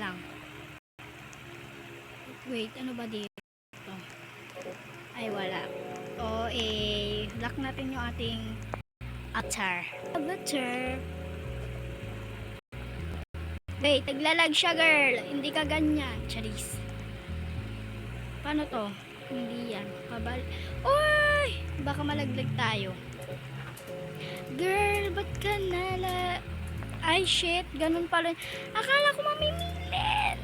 lang. Wait, ano ba dito? Ay, wala. O, lock natin yung ating avatar. Wait, naglalag siya, girl. Hindi ka ganyan. Charis. Paano to? Hindi yan. Uy! Baka malaglag tayo. Girl, ba't ka nala... Ay, shit. Ganun pala. Akala ko mamimilin.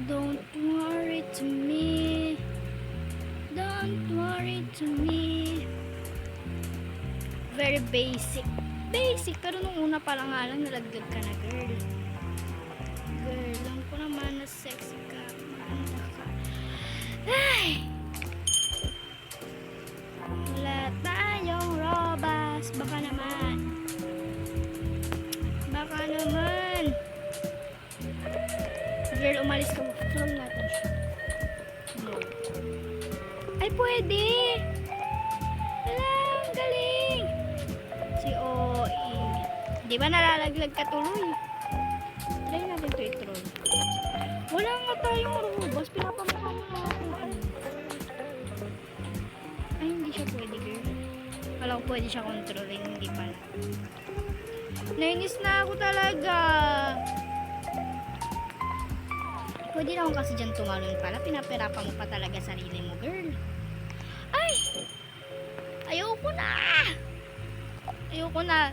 Don't worry to me. Don't worry to me. Very basic. Basic. Pero nung una pa lang nga lang, nalaglag ka na, girl. Girl, lang ko naman na sexy ka. Maganda ka. Ay! Wala tayong robas. Baka naman. Baka naman. Girl, umalis ka mo. Tulong natin siya. No. Ay, pwede. Wala, ang galing. Si OE. Di ba nalalaglag ka tuloy? Try natin to i-troll. Wala nga tayong robas. Pinapamukha mo na ako. Ay, hindi siya pwede, girl. Wala ko pwede siya kontrolin. Hindi pala. Nainis na ako talaga. Pwede na ako kasi dyan tumalon pala. Pinapirapan mo pa talaga sarili mo, girl. Ay! Ayoko na! Ayoko na.